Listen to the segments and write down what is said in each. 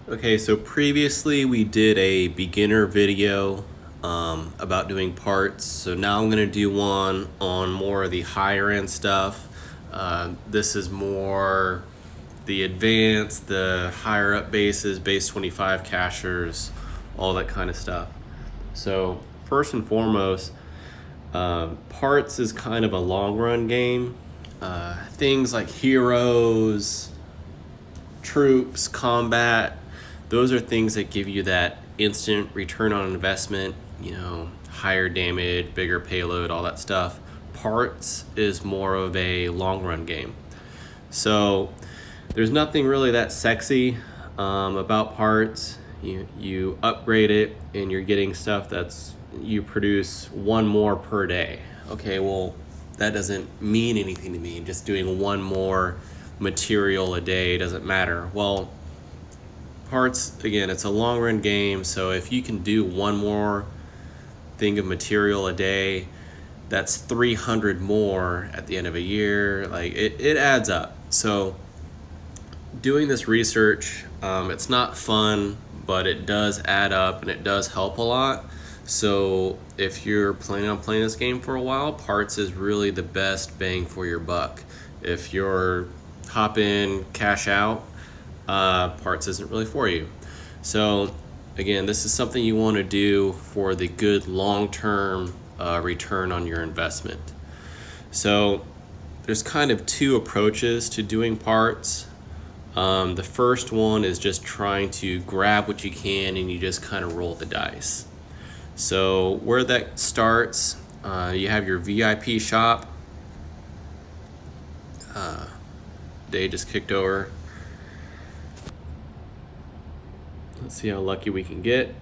Okay, so previously we did a beginner video about doing parts. So now I'm going to do one on more of the higher end stuff. This is more the advanced, the higher up bases, base 25 cashers, all that kind of stuff. So first and foremost, parts is kind of a long run game. Things like heroes, troops, combat, those are things that give you that instant return on investment, higher damage, bigger payload, all that stuff. Parts is more of a long run game. So there's nothing really that sexy about parts. You upgrade it and you're getting stuff you produce one more per day. Okay, well, that doesn't mean anything to me. Just doing one more material a day doesn't matter. Well, parts, again, it's a long run game, so if you can do one more thing of material a day, that's 300 more at the end of a year. Like it adds up. So doing this research, it's not fun, but it does add up and it does help a lot. So if you're planning on playing this game for a while, parts is really the best bang for your buck. If you're hop in, cash out, parts isn't really for you. So again, this is something you want to do for the good long-term return on your investment. So there's kind of two approaches to doing parts. The first one is just trying to grab what you can and you just kind of roll the dice. So where that starts, you have your VIP shop. Day just kicked over. Let's see how lucky we can get.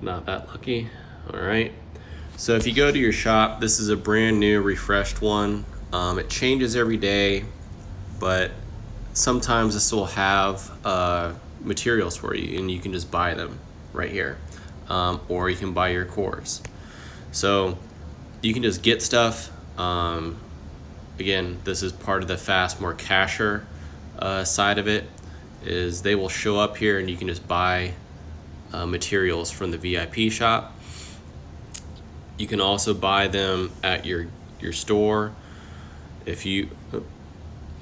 Not that lucky. All right. So if you go to your shop, this is a brand new, refreshed one. It changes every day, but sometimes this will have materials for you and you can just buy them right here. Or you can buy your cores. So you can just get stuff. Again, this is part of the fast, more casher side of it, is they will show up here and you can just buy materials from the VIP shop. You can also buy them at your store. If you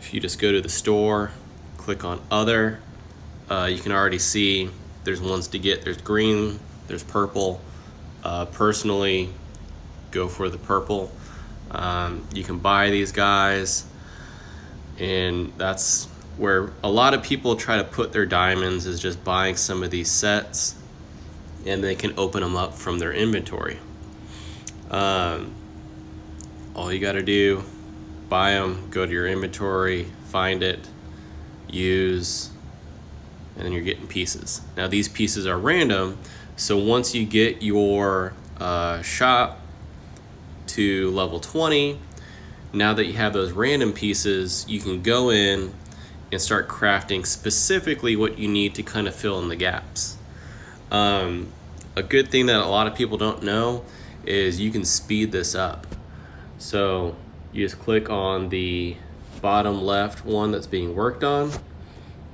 just go to the store, click on other, you can already see there's ones to get. There's green, there's purple. Personally, go for the purple. You can buy these guys, and that's where a lot of people try to put their diamonds, is just buying some of these sets and they can open them up from their inventory. All you got to do, buy them, go to your inventory, find it, use, and then you're getting pieces. Now these pieces are random, so once you get your shop to level 20, now that you have those random pieces, you can go in and start crafting specifically what you need to kind of fill in the gaps. A good thing that a lot of people don't know is you can speed this up. So you just click on the bottom left one that's being worked on,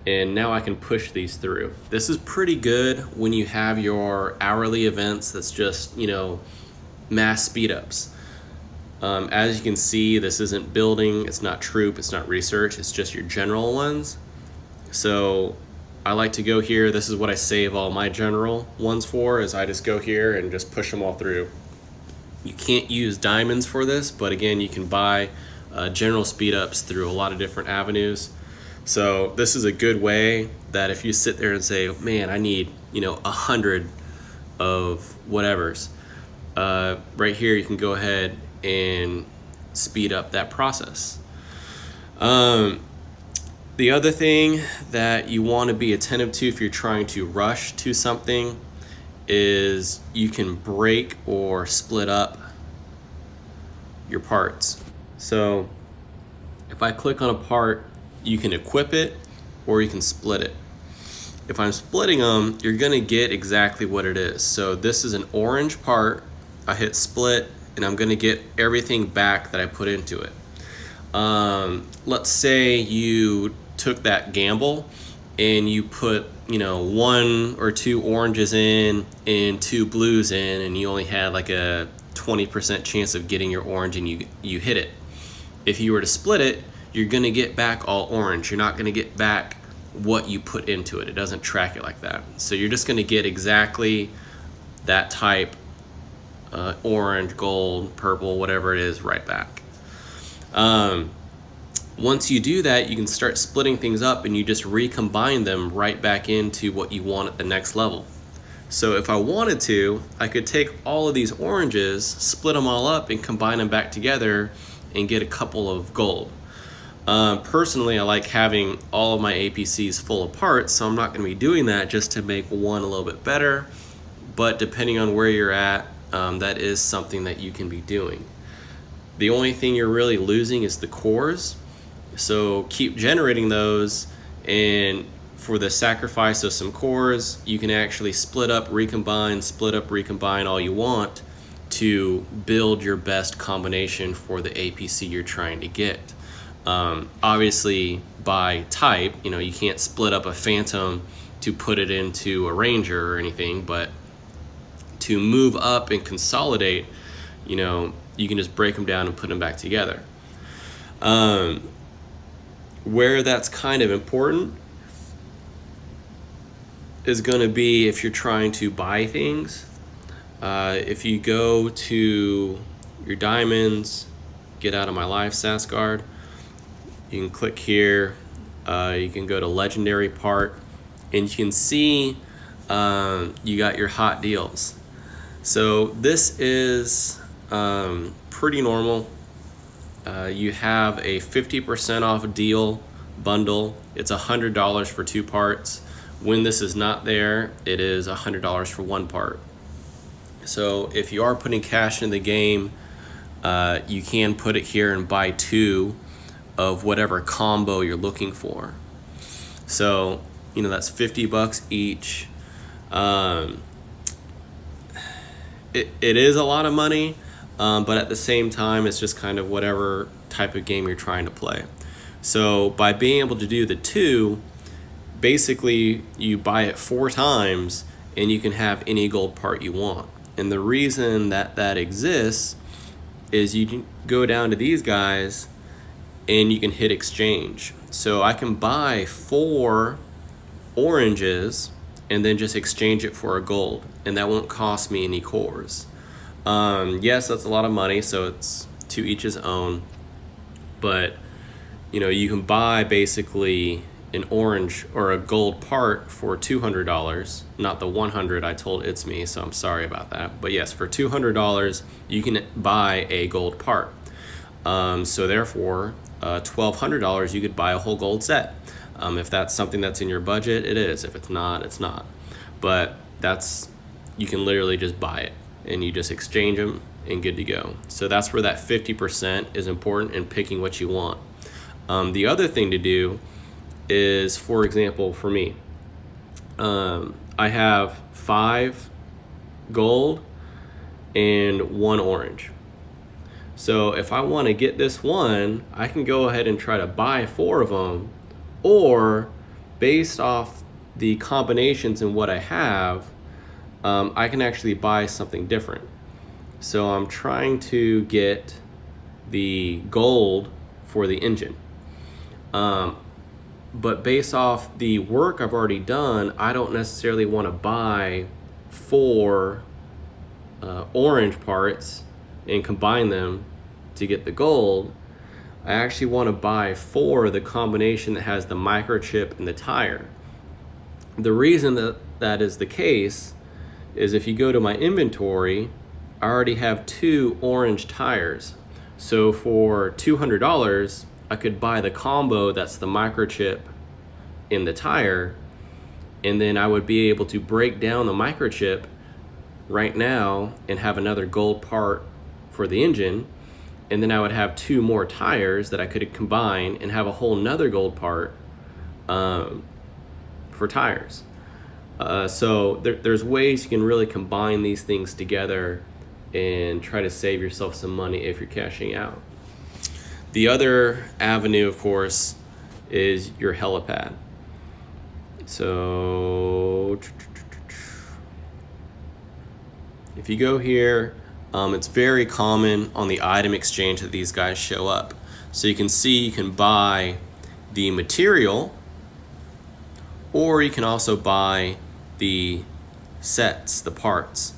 and now I can push these through. This is pretty good when you have your hourly events that's just, mass speed ups. As you can see, this isn't building, it's not troop, it's not research, it's just your general ones. So I like to go here. This is what I save all my general ones for, is I just go here and just push them all through. You can't use diamonds for this, but again, you can buy general speed ups through a lot of different avenues. So this is a good way that if you sit there and say, man, I need 100 of whatevers, right here you can go ahead and speed up that process. The other thing that you want to be attentive to if you're trying to rush to something is you can break or split up your parts. So if I click on a part, you can equip it or you can split it. If I'm splitting them, you're gonna get exactly what it is. So this is an orange part. I hit split and I'm gonna get everything back that I put into it. Let's say you took that gamble and you put, 1 or 2 oranges in and 2 blues in, and you only had like a 20% chance of getting your orange, and you hit it. If you were to split it, you're going to get back all orange. You're not going to get back what you put into it. It doesn't track it like that. So you're just going to get exactly that type, orange, gold, purple, whatever it is, right back. Once you do that, you can start splitting things up, and you just recombine them right back into what you want at the next level. So if I wanted to, I could take all of these oranges, split them all up, and combine them back together and get a couple of gold. Personally, I like having all of my APCs full of parts, so I'm not going to be doing that just to make one a little bit better. But depending on where you're at, that is something that you can be doing. The only thing you're really losing is the cores. So keep generating those, and for the sacrifice of some cores, you can actually split up, recombine all you want to build your best combination for the APC you're trying to get. Obviously by type, you can't split up a Phantom to put it into a Ranger or anything, but to move up and consolidate, you can just break them down and put them back together. Where that's kind of important is going to be if you're trying to buy things. If you go to your diamonds, get out of my life, Sasgard, you can click here. You can go to legendary part, and you can see you got your hot deals. So this is pretty normal. You have a 50% off deal bundle. It's $100 for 2 parts. When this is not there, it is $100 for 1 part. So if you are putting cash in the game, you can put it here and buy 2 of whatever combo you're looking for. So, that's $50 each. It is a lot of money. But at the same time, it's just kind of whatever type of game you're trying to play. So by being able to do the 2, basically you buy it 4 times and you can have any gold part you want. And the reason that exists is you can go down to these guys and you can hit exchange. So I can buy 4 oranges and then just exchange it for a gold, and that won't cost me any cores. Yes, that's a lot of money, so it's to each his own. But, you can buy basically an orange or a gold part for $200, not the $100 I told It's Me, so I'm sorry about that. But yes, for $200, you can buy a gold part. So therefore, $1,200, you could buy a whole gold set. If that's something that's in your budget, it is. If it's not, it's not. But you can literally just buy it, and you just exchange them and good to go. So that's where that 50% is important in picking what you want. The other thing to do is, for example, for me, I have 5 gold and 1 orange. So if I want to get this one, I can go ahead and try to buy 4 of them, or based off the combinations and what I have, I can actually buy something different. So I'm trying to get the gold for the engine. But based off the work I've already done, I don't necessarily want to buy 4 orange parts and combine them to get the gold. I actually want to buy 4 the combination that has the microchip and the tire. The reason that is the case is if you go to my inventory, I already have 2 orange tires. So for $200, I could buy the combo that's the microchip in the tire, and then I would be able to break down the microchip right now and have another gold part for the engine, and then I would have 2 more tires that I could combine and have a whole nother gold part for tires. So there's ways you can really combine these things together and try to save yourself some money if you're cashing out. The other avenue, of course, is your helipad. So if you go here, it's very common on the item exchange that these guys show up. So you can see you can buy the material, or you can also buy the sets, the parts.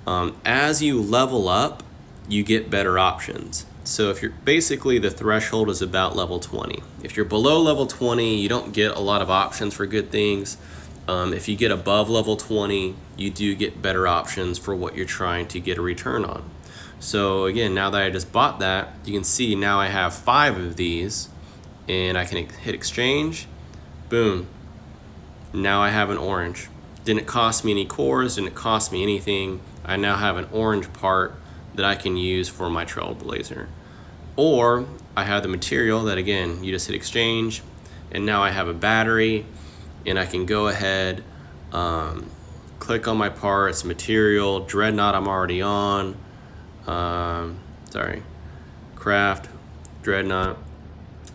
As you level up, you get better options. So if you're basically, the threshold is about level 20. If you're below level 20, you don't get a lot of options for good things. If you get above level 20, you do get better options for what you're trying to get a return on. So again, now that I just bought that, you can see now I have 5 of these, and I can hit exchange, boom. Now I have an orange. Didn't cost me any cores, didn't cost me anything. I now have an orange part that I can use for my Trailblazer. Or I have the material that, again, you just hit exchange, and now I have a battery, and I can go ahead, click on my parts, material, dreadnought I'm already on, craft, dreadnought,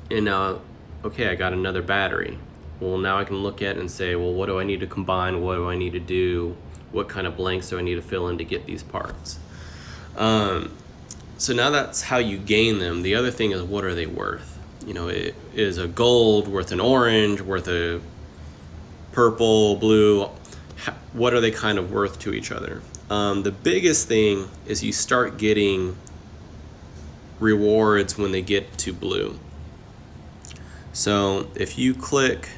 and now, okay, I got another battery. Well, now I can look at it and say, well, what do I need to combine? What do I need to do? What kind of blanks do I need to fill in to get these parts? So now that's how you gain them. The other thing is, what are they worth? You know, is a gold worth an orange, worth a purple, blue? What are they kind of worth to each other? The biggest thing is you start getting rewards when they get to blue. So if you click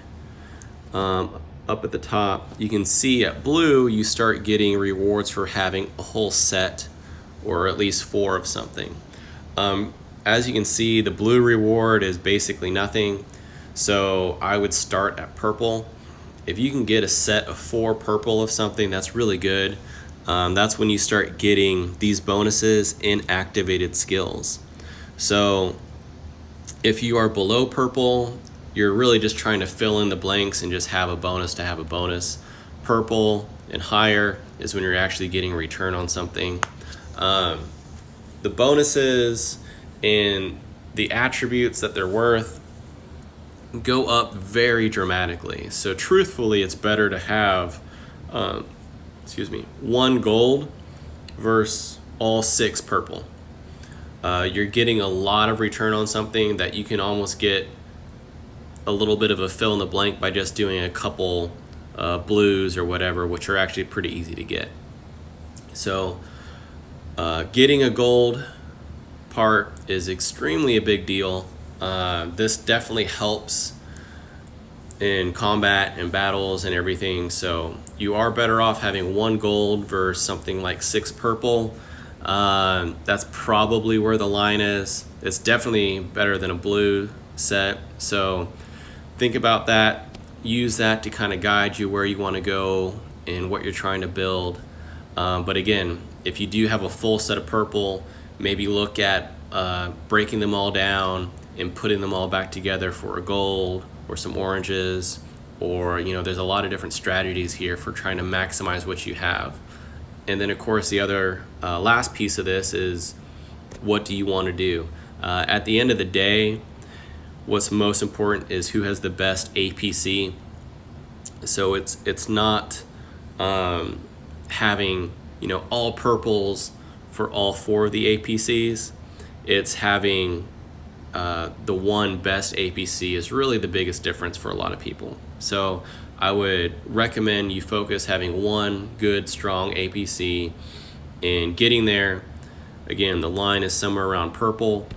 up at the top, you can see at blue you start getting rewards for having a whole set, or at least 4 of something. As you can see, the blue reward is basically nothing, so I would start at purple. If you can get a set of 4 purple of something, that's really good. That's when you start getting these bonuses in activated skills. So if you are below purple, you're really just trying to fill in the blanks and just have a bonus to have a bonus. Purple and higher is when you're actually getting a return on something. The bonuses and the attributes that they're worth go up very dramatically. So truthfully, it's better to have 1 gold versus all 6 purple. You're getting a lot of return on something that you can almost get a little bit of a fill in the blank by just doing a couple blues or whatever, which are actually pretty easy to get. So getting a gold part is extremely a big deal. This definitely helps in combat and battles and everything. So you are better off having 1 gold versus something like 6 purple. That's probably where the line is. It's definitely better than a blue set. So think about that. Use that to kind of guide you where you want to go and what you're trying to build. But again, if you do have a full set of purple, maybe look at breaking them all down and putting them all back together for a gold or some oranges, or there's a lot of different strategies here for trying to maximize what you have. And then of course the other last piece of this is, what do you want to do? At the end of the day, what's most important is who has the best APC. So it's not having all purples for all 4 of the APCs. It's having the one best APC is really the biggest difference for a lot of people. So I would recommend you focus having 1 good, strong APC and getting there. Again, the line is somewhere around purple.